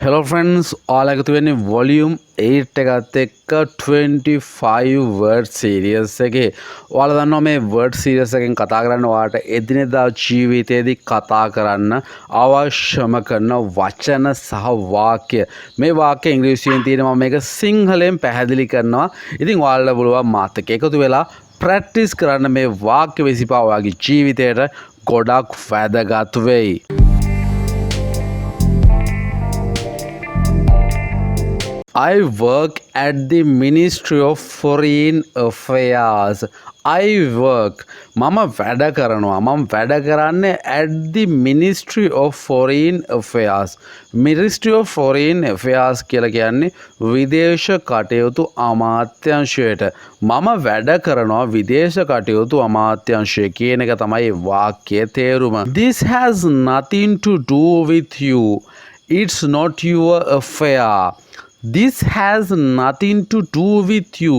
Hello friends, ඔයාලා වෙන්නේ volume 8 එකත් එක්ක 25 word series එකේ. ඔයාලා දන්නවා මේ word series එකෙන් කතා කරන්න ඔයාලට එදිනෙදා ජීවිතයේදී කතා කරන්න අවශ්‍යම කරන වචන සහ වාක්‍ය. මේ වාක්‍ය ඉංග්‍රීසියෙන් තියෙනවා මේක සිංහලෙන් පැහැදිලි කරනවා. ඉතින් ඔයාලට පුළුවන් මාත් එක්ක එකතු වෙලා ප්‍රැක්ටිස් කරන්න මේ වාක්‍ය විසිපා ඔයාගේ ජීවිතයට ගොඩක් වැදගත් වෙයි. I work at the Ministry of Foreign Affairs. I work. මම වැඩ කරනවා. මම වැඩ කරන්නේ at the Ministry of Foreign Affairs. Ministry of Foreign Affairs කියලා කියන්නේ විදේශ කටයුතු අමාත්‍යාංශයට. මම වැඩ කරනවා විදේශ කටයුතු අමාත්‍යාංශය කියන එක තමයි වාක්‍යයේ තේරුම. This has nothing to do with you. It's not your affair. This has nothing to do with you.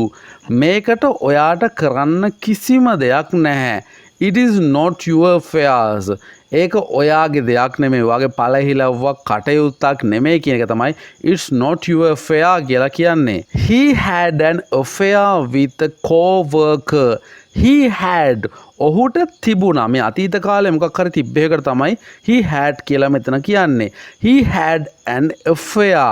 මේකට ඔයාට කරන්න කිසිම දෙයක් නැහැ. It is not your affairs. ඒක ඔයාගේ දෙයක් නෙමෙයි. ඔයාගේ පළහිලව්වක් කටයුත්තක් නෙමෙයි කියන එක තමයි it's not your affair කියලා කියන්නේ. He had an affair with a co-worker. He had ඔහුට තිබුණා මේ අතීත කාලේ මොකක් හරි තිබ්බ එකට තමයි he had කියලා මෙතන කියන්නේ. He had an affair.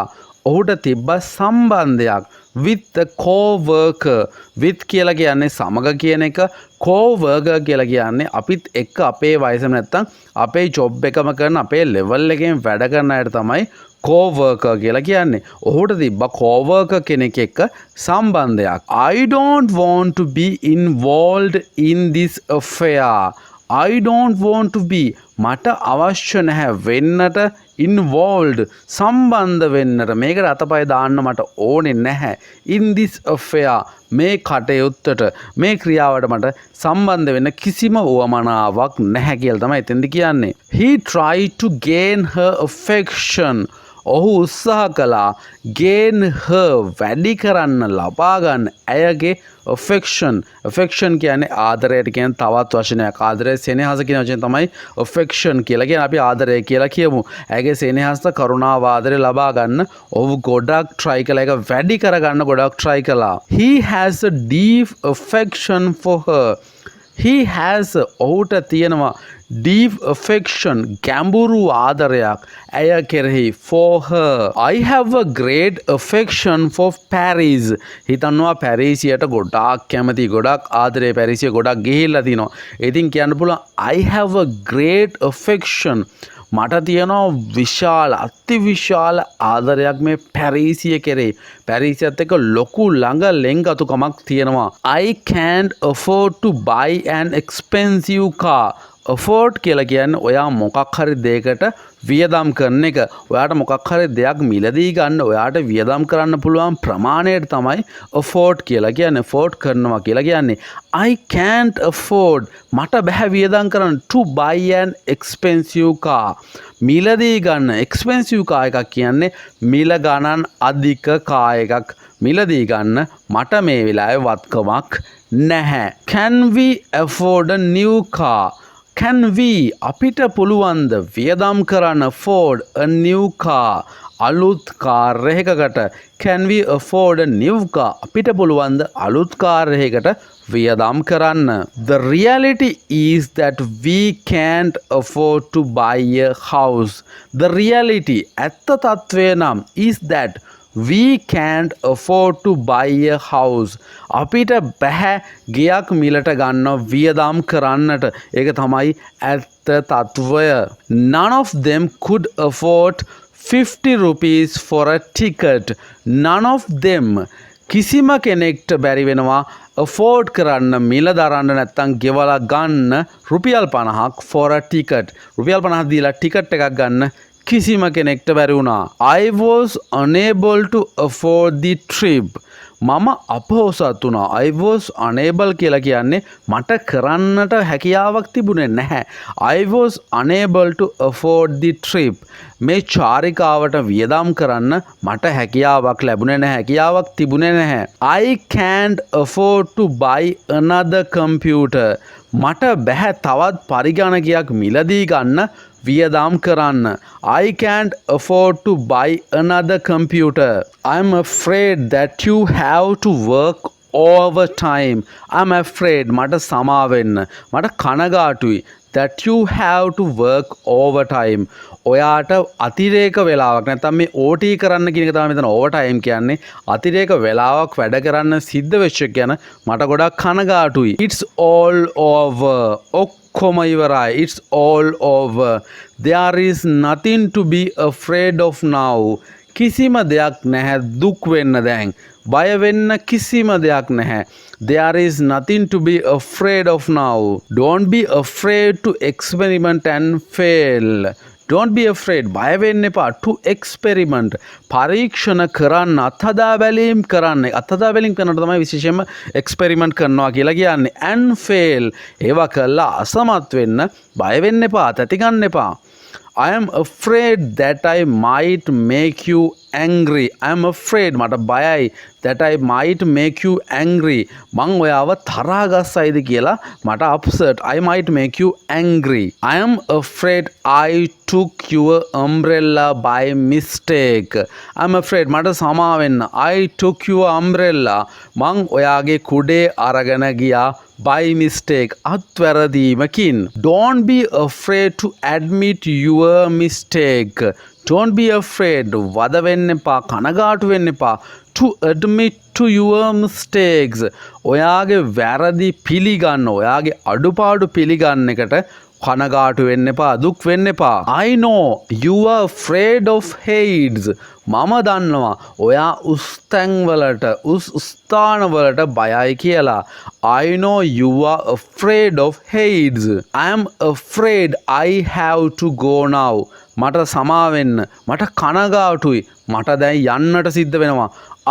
ඔහුට තිබ්බ සම්බන්ධයක් with the co-worker. with කියලා කියන්නේ සමග කියන එක, co-worker කියලා කියන්නේ අපිත් එක්ක අපේ වයසම නැත්තම් අපේ ජොබ් එකම කරන අපේ ලෙවල් එකෙන් වැඩ කරන අයට තමයි co-worker කියලා කියන්නේ. ඔහුට තිබ්බ co-worker කෙනෙක් එක්ක සම්බන්ධයක්. I don't want to be involved in this affair. I don't want to be. මට අවශ්‍ය නැහැ වෙන්නට involved සම්බන්ධ වෙන්නට මේකට අතපය දාන්න මට ඕනේ නැහැ in this affair මේ කටයුත්තට මේ ක්‍රියාවට මට සම්බන්ධ වෙන්න කිසිම උවමනාවක් නැහැ කියලා තමයි එතෙන්ද කියන්නේ. He tried to gain her affection. ඔහු උත්සාහ කළා gain her වැඩි කරන්න ලබා ගන්න ඇයගේ affection කියන්නේ ආදරයට කියන තවත් වචනයක්. ආදරය සෙනෙහස කියන වචනේ තමයි affection කියලා කියන්නේ. අපි ආදරය කියලා කියමු. ඇයගේ සෙනෙහස කරුණාව ආදරය ලබා ගන්න ඔහු ගොඩක් try කළා. ඒක වැඩි කරගන්න ගොඩක් try කළා. He has a deep affection for her. He has ඔහුට තියෙනවා deep affection ගැඹුරු ආදරයක් ඇය කෙරෙහි for her. I have a great affection for Paris. හිතනවා පැරිසියට ගොඩාක් කැමති, ගොඩක් ආදරේ, පැරිසිය ගොඩක් ගිහිල්ලා තිනවා. ඉතින් කියන්න පුළුවන් I have a great affection. මට තියෙනවා විශාල අතිවිශාල ආදරයක් මේ පැරිසිය කෙරෙහි. පැරිසියත් එක්ක ලොකු ළඟ ලෙන්ගතුකමක් තියෙනවා. I can't afford to buy an expensive car. afford කියලා කියන්නේ ඔයා මොකක් හරි දෙයකට වියදම් කරන එක. ඔයාට මොකක් හරි දෙයක් මිලදී ගන්න ඔයාට වියදම් කරන්න පුළුවන් ප්‍රමාණයට තමයි afford කියලා කියන්නේ. afford කරනවා කියලා කියන්නේ. I can't afford මට බෑ වියදම් කරන්න to buy an expensive car. මිලදී ගන්න expensive car එකක් කියන්නේ මිල ගණන් අධික car එකක් මිලදී ගන්න මට මේ වෙලාවේ වත්කමක් නැහැ. Can we afford a new car? Can we අපිට පුළුවන්ද වියදම් කරන්න afford a new car අලුත් කාර් එකකට. Can we afford a new car අපිට පුළුවන්ද අලුත් කාර් එකකට වියදම් කරන්න. The reality is that we can't afford to buy a house. The reality ඇත්ත තත්ත්වය නම් is that we can't afford to buy a house. අපිට බෑ ගෙයක් මිලට ගන්න වියදම් කරන්නට. ඒක තමයි ඇත්ත තත්වය. None of them could afford 50 rupees for a ticket. None of them කිසිම කෙනෙක්ට බැරි වෙනවා afford කරන්න මිල දරන්න නැත්තම් ගෙවලා ගන්න රුපියල් 50ක් for a ticket. රුපියල් 50 දීලා ටිකට් එකක් ගන්න කිසිම කෙනෙක්ට බැරි වුණා. I was unable to afford the trip. මම අපහසුත් වුණා. I was unable කියලා කියන්නේ මට කරන්නට හැකියාවක් තිබුණේ නැහැ. I was unable to afford the trip. මේ චාරිකාවට වියදම් කරන්න මට හැකියාවක් ලැබුණේ නැහැ. හැකියාවක් තිබුණේ නැහැ. I can't afford to buy another computer. මට බැහැ තවත් පරිගණකයක් මිලදී ගන්න වියදම් කරන්න. I can't afford to buy another computer. I'm afraid that you have to work overtime. I'm afraid මට සමාවෙන්න. මට කනගාටුයි. That you have to work overtime. ඔයාට අතිරේක වෙලාවක් නැත්නම් මේ OT කරන්න කියන එක තමයි මෙතන overtime කියන්නේ. අතිරේක වෙලාවක් වැඩ කරන්න සිද්ධ වෙච්ච එක ගැන මට ගොඩක් කනගාටුයි. It's all over. ඔක්කොම ඉවරයි. It's all over. There is nothing to be afraid of now. කිසිම දෙයක් නැහැ දුක් වෙන්න දැන්. බය වෙන්න කිසිම දෙයක් නැහැ. There is nothing to be afraid of now. Don't be afraid to experiment and fail. Don't be afraid. බය වෙන්න එපා. To experiment. පරීක්ෂණ කරන්න අත්හදා බැලීම් කරන්න. අත්හදා බැලීම් කරනට තමයි විශේෂයෙන්ම experiment කරනවා කියලා කියන්නේ. And fail. ඒවා කළා අසමත් වෙන්න බය වෙන්න එපා. තැති ගන්න එපා. I am afraid that I might make you angry. I am afraid මට බයයි that I might make you angry. මං ඔයාව තරහා ගස්සයිද කියලා මට upset. I might make you angry. I am afraid I took your umbrella by mistake. I am afraid මට සමා වෙන්න. I took your umbrella. මං ඔයාගේ කුඩේ අරගෙන ගියා by mistake. අත්වැරදීමකින්. Don't be afraid to admit your mistake. Don't be afraid. වද වෙන්න එපා. කනගාටු වෙන්න එපා. To admit to your mistakes. ඔයාගේ වැරදි පිළිගන්න. ඔයාගේ අඩුපාඩු පිළිගන්න එකට කනගාටු වෙන්න එපා. දුක් වෙන්න එපා. I know you are afraid of heights. මම දන්නවා ඔයා උස්තැන්වලට ස්ථානවලට බයයි කියලා. I know you are afraid of heights. I am afraid I have to go now. මට සමා වෙන්න. මට කනගාටුයි. මට දැන් යන්නට සිද්ධ වෙනවා.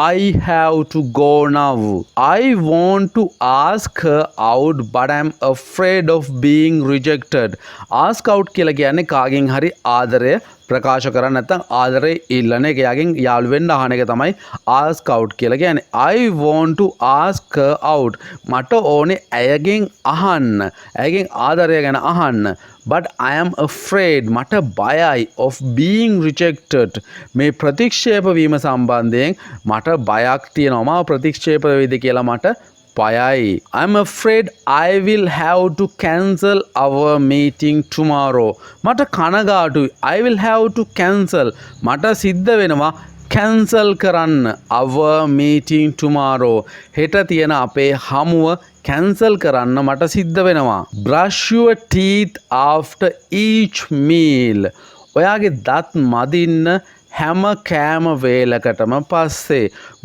I have to go now. I want to ask her out but I'm afraid of being rejected. Ask out කියලා කියන්නේ කාගෙන් හරි ආදරය ප්‍රකාශ කරන්න නැත්නම් ආදරේ ඉල්ලන එක යකින් යාළු වෙන්න අහන එක තමයි ask out කියලා කියන්නේ. I want to ask her out. මට ඕනේ ඇයගෙන් අහන්න. ඇයගෙන් ආදරය ගැන අහන්න. But I am afraid මට බයයි of being rejected. මේ ප්‍රතික්ෂේප වීම සම්බන්ධයෙන් මට බයක් තියෙනවා. මාව ප්‍රතික්ෂේප වෙයිද කියලා මට බයයි. I'm afraid I will have to cancel our meeting tomorrow. මට කනගාටුයි. I will have to cancel. මට සිද්ධ වෙනවා cancel කරන්න our meeting tomorrow. හෙට තියෙන අපේ හමුව cancel කරන්න මට සිද්ධ වෙනවා. Brush your teeth after each meal. ඔයාගේ දත් මදින්න හැම කෑම වේලකටම පස්සේ.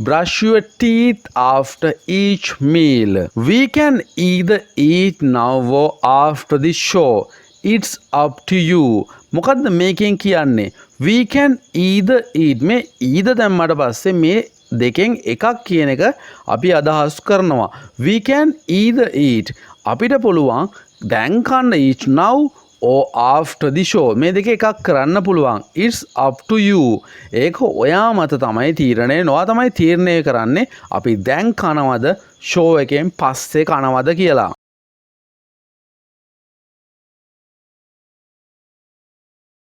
Brush your teeth after each meal. We can either eat now or after the show. It's up to you. මොකද්ද මේකෙන් කියන්නේ? We can either eat. මේ either දැම්මට පස්සේ මේ දෙකෙන් එකක් කියන එක අපි අදහස් කරනවා. We can either eat. අපිට පුළුවන් දැන් කන්න eat now or after the show. මේ දෙක එකක් කරන්න පුළුවන්. It's up to you. ඒක ඔයා මත තමයි තීරණය. නොවා තමයි තීරණය කරන්නේ අපි දැන් කනවද show එකෙන් පස්සේ කනවද කියලා.